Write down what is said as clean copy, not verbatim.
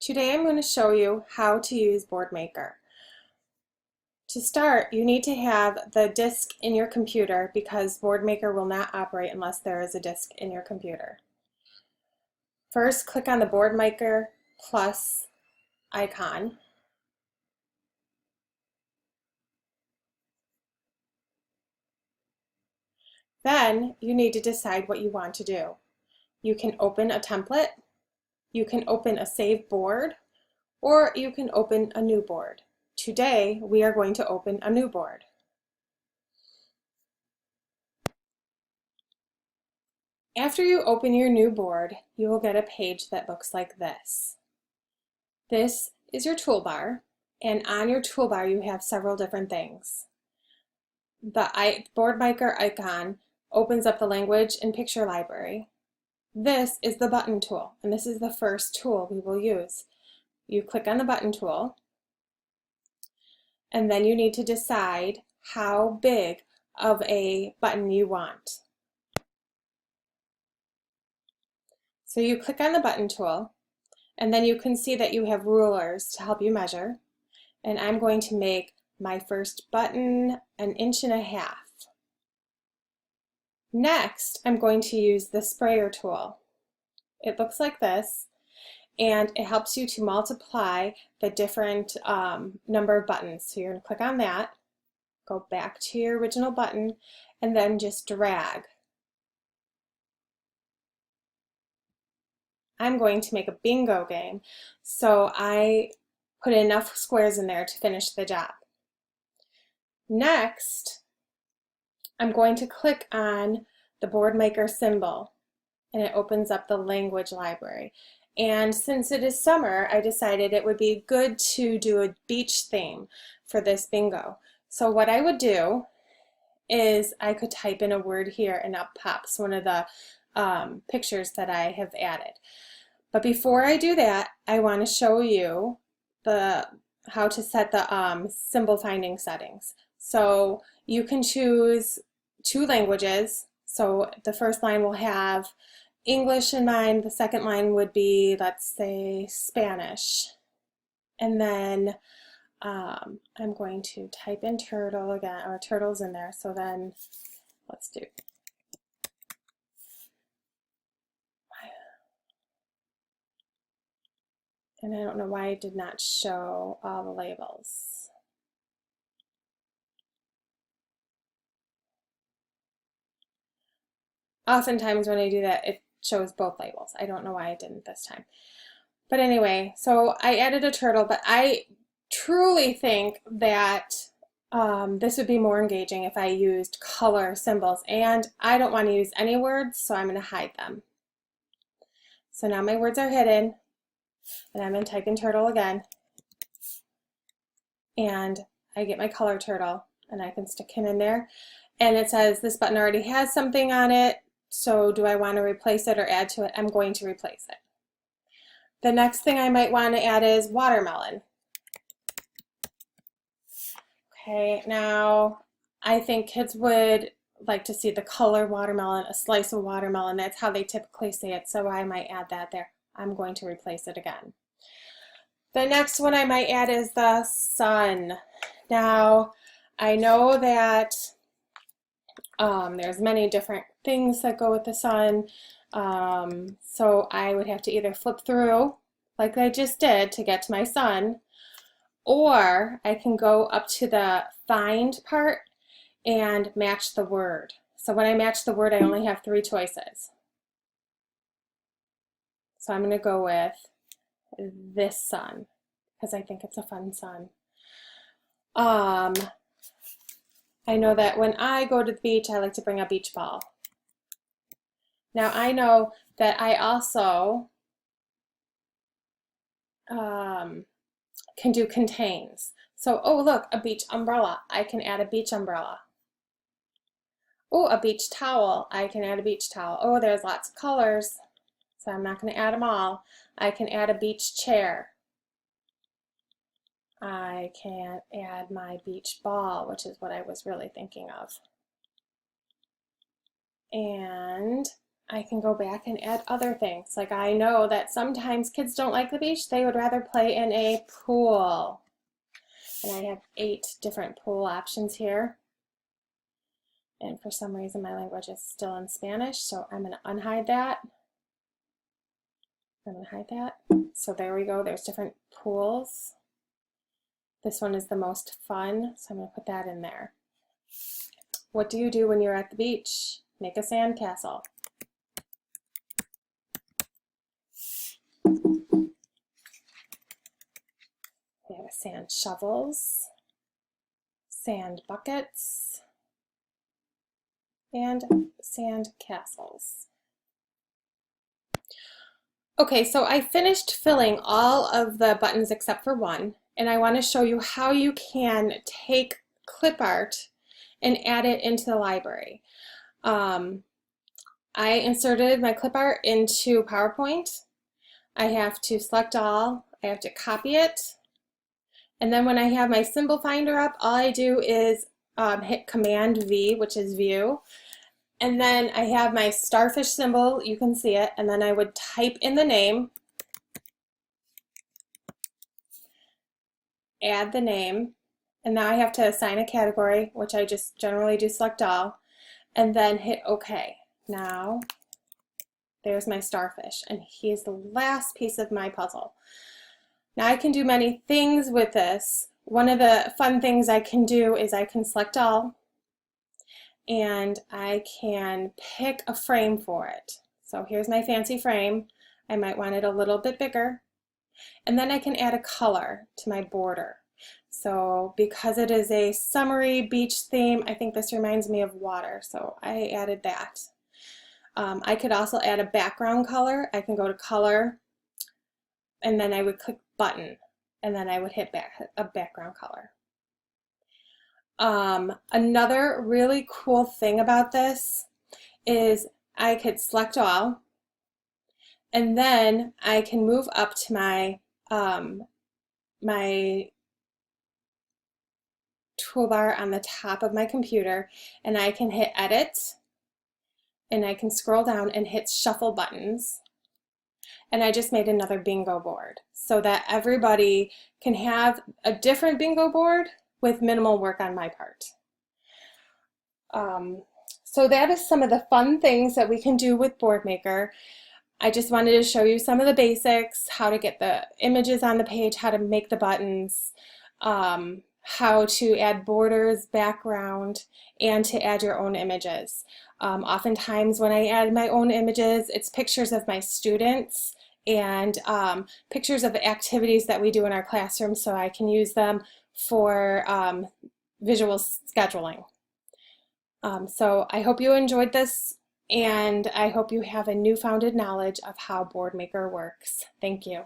Today I'm going to show you how to use Boardmaker. To start, you need to have the disk in your computer because Boardmaker will not operate unless there is a disk in your computer. First, click on the Boardmaker Plus icon. Then you need to decide what you want to do. You can open a template, you can open a saved board, or you can open a new board. Today, we are going to open a new board. After you open your new board, you will get a page that looks like this. This is your toolbar, and on your toolbar you have several different things. The Boardmaker icon opens up the language and picture library. This is the button tool, and this is the first tool we will use. You click on the button tool, and then you need to decide how big of a button you want. So you click on the button tool, and then you can see that you have rulers to help you measure. And I'm going to make my first button 1.5 inches. Next, I'm going to use the sprayer tool. It looks like this, and it helps you to multiply the different number of buttons. So you're going to click on that, go back to your original button, and then just drag. I'm going to make a bingo game, so I put enough squares in there to finish the job. Next, I'm going to click on the Boardmaker symbol, and it opens up the language library. And since it is summer, I decided it would be good to do a beach theme for this bingo. So what I would do is I could type in a word here, and up pops one of the pictures that I have added. But before I do that, I want to show you how to set the symbol finding settings. So you can choose 2 languages. So the first line will have English in mind. The second line would be, let's say, Spanish. And then I'm going to type in turtle again, or turtles in there. So then let's do. And I don't know why it did not show all the labels. Oftentimes when I do that, it shows both labels. I don't know why it didn't this time. But anyway, so I added a turtle, but I truly think that this would be more engaging if I used color symbols, and I don't want to use any words, so I'm going to hide them. So now my words are hidden, and I'm going to type in turtle again, and I get my color turtle, and I can stick him in there, and it says this button already has something on it, so do I want to replace it or add to it? I'm going to replace it. The next thing I might want to add is watermelon. Okay, now I think kids would like to see the color watermelon, a slice of watermelon. That's how they typically say it, so I might add that there. I'm going to replace it again. The next one I might add is the sun. Now, I know that there's many different things that go with the sun, so I would have to either flip through, like I just did, to get to my sun, or I can go up to the find part and match the word. So when I match the word, I only have 3 choices. So I'm going to go with this sun because I think it's a fun sun. I know that when I go to the beach, I like to bring a beach ball. Now I know that I also can do contains. So, oh look, a beach umbrella. I can add a beach umbrella. Oh, a beach towel. I can add a beach towel. Oh, there's lots of colors, so I'm not going to add them all. I can add a beach chair. I can add my beach ball, which is what I was really thinking of. And I can go back and add other things. Like I know that sometimes kids don't like the beach, they would rather play in a pool. And I have 8 different pool options here. And for some reason my language is still in Spanish, so I'm going to unhide that. I'm going to hide that. So there we go, there's different pools. This one is the most fun, so I'm going to put that in there. What do you do when you're at the beach? Make a sandcastle. We have sand shovels, sand buckets, and sand castles. Okay, so I finished filling all of the buttons except for one, and I want to show you how you can take clip art and add it into the library. I inserted my clip art into PowerPoint. I have to select all, I have to copy it, and then when I have my symbol finder up, all I do is hit Command V, which is view, and then I have my starfish symbol, you can see it, and then I would type in the name, add the name, and now I have to assign a category, which I just generally do select all, and then hit OK. Now there's my starfish, and he's the last piece of my puzzle. Now I can do many things with this. One of the fun things I can do is I can select all, and I can pick a frame for it. So here's my fancy frame. I might want it a little bit bigger. And then I can add a color to my border. So because it is a summery beach theme, I think this reminds me of water, so I added that. I could also add a background color. I can go to color, and then I would click button, and then I would hit a background color. Another really cool thing about this is I could select all, and then I can move up to my my toolbar on the top of my computer, and I can hit edit, and I can scroll down and hit shuffle buttons, and I just made another bingo board so that everybody can have a different bingo board with minimal work on my part. So that is some of the fun things that we can do with Boardmaker. I just wanted to show you some of the basics, how to get the images on the page, how to make the buttons, how to add borders, background, and to add your own images. Oftentimes when I add my own images, it's pictures of my students and pictures of activities that we do in our classroom, so I can use them for visual scheduling. So I hope you enjoyed this, and I hope you have a newfound knowledge of how Boardmaker works. Thank you.